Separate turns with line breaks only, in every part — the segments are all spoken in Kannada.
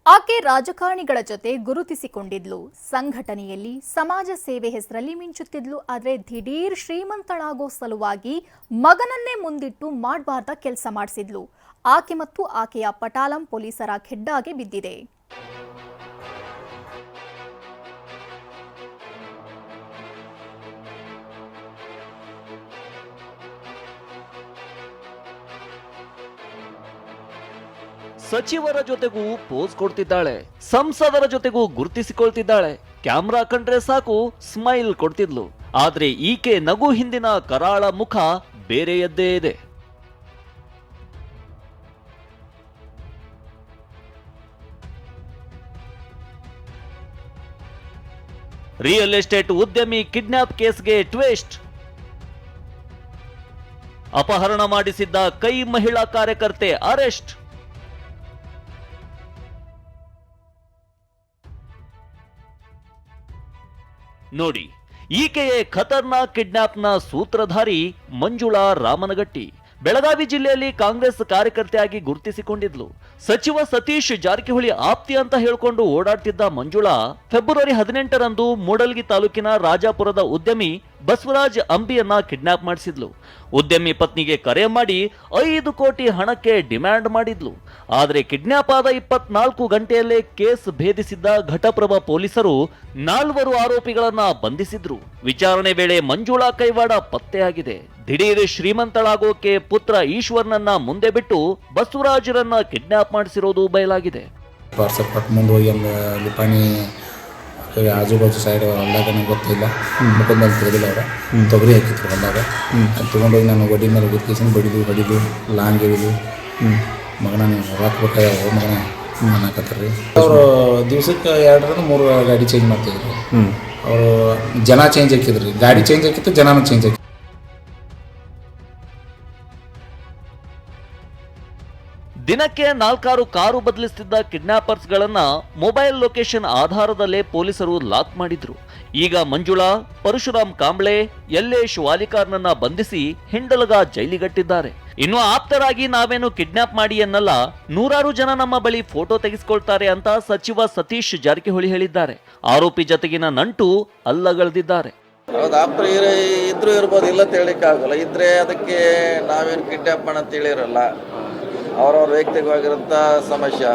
ಆಕೆ ರಾಜಕಾರಣಿಗಳ ಜೊತೆ ಗುರುತಿಸಿಕೊಂಡಿದ್ಲು. ಸಂಘಟನೆಯಲ್ಲಿ ಸಮಾಜ ಸೇವೆ ಹೆಸರಲ್ಲಿ ಮಿಂಚುತ್ತಿದ್ಲು. ಆದರೆ ದಿಢೀರ್ ಶ್ರೀಮಂತಳಾಗೋ ಸಲುವಾಗಿ ಮಗನನ್ನೇ ಮುಂದಿಟ್ಟು ಮಾಡಬಾರ್ದ ಕೆಲಸ ಮಾಡಿಸಿದ್ಲು. ಆಕೆ ಮತ್ತು ಆಕೆಯ ಪಟಾಲಂ ಪೊಲೀಸರ ಖೆಡ್ಡಾಗೆ ಬಿದ್ದಿದೆ.
ಸಚಿವರ ಜೊತೆಗೂ ಪೋಸ್ ಕೊಡ್ತಿದ್ದಾಳೆ, ಸಂಸದರ ಜೊತೆಗೂ ಗುರುತಿಸಿಕೊಳ್ತಿದ್ದಾಳೆ. ಕ್ಯಾಮ್ರಾ ಕಂಡ್ರೆ ಸಾಕು ಸ್ಮೈಲ್ ಕೊಡ್ತಿದ್ಲು. ಆದ್ರೆ ಈಕೆ ನಗು ಹಿಂದಿನ ಕರಾಳ ಮುಖ ಬೇರೆಯದ್ದೇ ಇದೆ. ರಿಯಲ್ ಎಸ್ಟೇಟ್ ಉದ್ಯಮಿ ಕಿಡ್ನಾಪ್ ಕೇಸ್ಗೆ ಟ್ವಿಸ್ಟ್. ಅಪಹರಣ ಮಾಡಿಸಿದ್ದ ಕೈ ಮಹಿಳಾ ಕಾರ್ಯಕರ್ತೆ ಅರೆಸ್ಟ್. ನೋಡಿ, ಈಕೆಯೇ ಖತರ್ನಾಕ್ ಕಿಡ್ನಾಪ್ನ ಸೂತ್ರಧಾರಿ ಮಂಜುಳಾ ರಾಮನಗಟ್ಟಿ. ಬೆಳಗಾವಿ ಜಿಲ್ಲೆಯಲ್ಲಿ ಕಾಂಗ್ರೆಸ್ ಕಾರ್ಯಕರ್ತೆಯಾಗಿ ಗುರುತಿಸಿಕೊಂಡಿದ್ಲು. ಸಚಿವ ಸತೀಶ್ ಜಾರಕಿಹೊಳಿ ಆಪ್ತಿ ಅಂತ ಹೇಳಿಕೊಂಡು ಓಡಾಡ್ತಿದ್ದ ಮಂಜುಳಾ ಫೆಬ್ರವರಿ 18ರಂದು ಮೂಡಲ್ಗಿ ತಾಲೂಕಿನ ರಾಜಾಪುರದ ಉದ್ಯಮಿ ಬಸವರಾಜ್ ಅಂಬಿಯನ್ನ ಕಿಡ್ನಾಪ್ ಮಾಡಿಸಿದ್ಲು. ಉದ್ಯಮಿ ಪತ್ನಿಗೆ ಕರೆ ಮಾಡಿ 5 ಕೋಟಿ ಹಣಕ್ಕೆ ಡಿಮ್ಯಾಂಡ್ ಮಾಡಿದ್ಲು. ಆದರೆ ಕಿಡ್ನಾಪ್ ಆದ 24 ಗಂಟೆಯಲ್ಲೇ ಕೇಸ್ ಭೇದಿಸಿದ್ದ ಘಟಪ್ರಭಾ ಪೊಲೀಸರು 4 ಆರೋಪಿಗಳನ್ನ ಬಂಧಿಸಿದ್ರು. ವಿಚಾರಣೆ ವೇಳೆ ಮಂಜುಳಾ ಕೈವಾಡ ಪತ್ತೆಯಾಗಿದೆ. ದಿಢೀರ್ ಶ್ರೀಮಂತಳಾಗೋಕೆ ಪುತ್ರ ಈಶ್ವರ್ನನ್ನ ಮುಂದೆ ಬಿಟ್ಟು ಬಸವರಾಜರನ್ನ ಕಿಡ್ನಾಪ್ ಮಾಡಿಸಿರೋದು ಬಯಲಾಗಿದೆ.
ಮುಂದೆ ಹೋಗಿ ಲಿಪಾನಿ ಆಜು ಬಾಜು ಸೈಡ್ ಹೊಲ್ದಾಗ ನನಗೆ ಗೊತ್ತಿಲ್ಲ, ಮುಖದ ಮೇಲೆ ತೆಗೆದಿಲ್ಲ. ಅವರ ತೊಗರಿ ಹಾಕಿದ್ರು ಹೊಲ್ದಾಗ. ತೊಗೊಂಡೋಗಿ ನಾನು ಒಡ್ಡಿ ಮೇಲೆ ಗುರ್ತಿಸಿ ಬಡಿದು ಲಾಂಗ್ ಹಿಡಿದು ಮಗನ ನೀವು ಹಾಕ್ಬೇಕಾಯ ಮಗನ ಅನ್ನಕತ್ತಾರ್ರಿ. ಅವರು ದಿವ್ಸಕ್ಕೆ 2-3 ಗಾಡಿ ಚೇಂಜ್ ಮಾಡ್ತಿದ್ರು. ಅವರು ಜನ ಚೇಂಜ್ ಹಾಕಿದ್ರಿ, ಗಾಡಿ ಚೇಂಜ್ ಹಾಕಿತ್ತು, ಜನನೂ ಚೇಂಜ್ ಹಾಕಿ.
ದಿನಕ್ಕೆ 4 ಕಾರು ಬದಲಿಸುತ್ತಿದ್ದ ಕಿಡ್ನಾಪರ್ಸ್ ಗಳನ್ನ ಮೊಬೈಲ್ ಲೊಕೇಶನ್ ಆಧಾರದಲ್ಲೇ ಪೊಲೀಸರು ಲಾಕ್ ಮಾಡಿದ್ರು. ಈಗ ಮಂಜುಳಾ, ಪರಶುರಾಮ್ ಕಾಂಬ್ಳೆ, ಯಲ್ಲೇಶ್ ವಾಲಿಕಾರ್ನನ್ನ ಬಂಧಿಸಿ ಹಿಂಡಲಗ ಜೈಲಿಗಟ್ಟಿದ್ದಾರೆ. ಇನ್ನು ಆಪ್ತರಾಗಿ ನಾವೇನು ಕಿಡ್ನಾಪ್ ಮಾಡಿ ಅನ್ನಲ್ಲ, 100 ಜನ ನಮ್ಮ ಬಳಿ ಫೋಟೋ ತೆಗೆಸಿಕೊಳ್ತಾರೆ ಅಂತ ಸಚಿವ ಸತೀಶ್ ಜಾರಕಿಹೊಳಿ ಹೇಳಿದ್ದಾರೆ. ಆರೋಪಿ ಜತೆಗಿನ ನಂಟು ಅಲ್ಲಗಳೆದಿದ್ದಾರೆ.
ಹೌದು, ಆಪ್ತರು ಇದ್ರೂ ಇರ್ಬೋದು, ಇಲ್ಲ ತಿಳಿಯಕ್ಕಾಗಲ್ಲ. ಇದ್ರೆ ಅದಕ್ಕೆ ನಾವೇನು ಕಿಡ್ನಾಪ್ ಮಾಡಂತ ಹೇಳಿರಲ್ಲ, ಅವ್ರವ್ರ ವೈಯಕ್ತಿಕವಾಗಿರೋಂಥ ಸಮಸ್ಯೆ.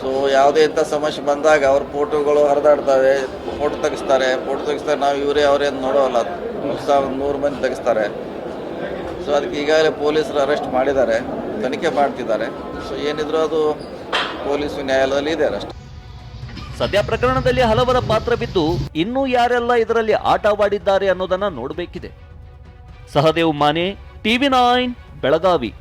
ಸೊ ಯಾವುದೇ ಇಂಥ ಸಮಸ್ಯೆ ಬಂದಾಗ ಅವ್ರ ಫೋಟೋಗಳು ಹರಿದಾಡ್ತವೆ, ಫೋಟೋ ತೆಗಿಸ್ತಾರೆ. ನಾವು ಇವರೇ ಅವರೇನು ನೋಡೋಲ್ಲ, 100 ಮಂದಿ ತೆಗಿಸ್ತಾರೆ. ಸೊ ಅದಕ್ಕೆ ಈಗಾಗಲೇ ಪೊಲೀಸರು ಅರೆಸ್ಟ್ ಮಾಡಿದ್ದಾರೆ, ತನಿಖೆ ಮಾಡ್ತಿದ್ದಾರೆ. ಸೊ ಏನಿದ್ರು ಅದು ಪೊಲೀಸು ನ್ಯಾಯಾಲಯದಲ್ಲಿ ಇದೆ ಅಷ್ಟೇ.
ಸದ್ಯ ಪ್ರಕರಣದಲ್ಲಿ ಹಲವರ ಪಾತ್ರ ಬಿದ್ದು ಇನ್ನೂ ಯಾರೆಲ್ಲ ಇದರಲ್ಲಿ ಆಟವಾಡಿದ್ದಾರೆ ಅನ್ನೋದನ್ನ ನೋಡಬೇಕಿದೆ. ಸಹದೇವ್ ಮಾನೆ, TV9 ಬೆಳಗಾವಿ.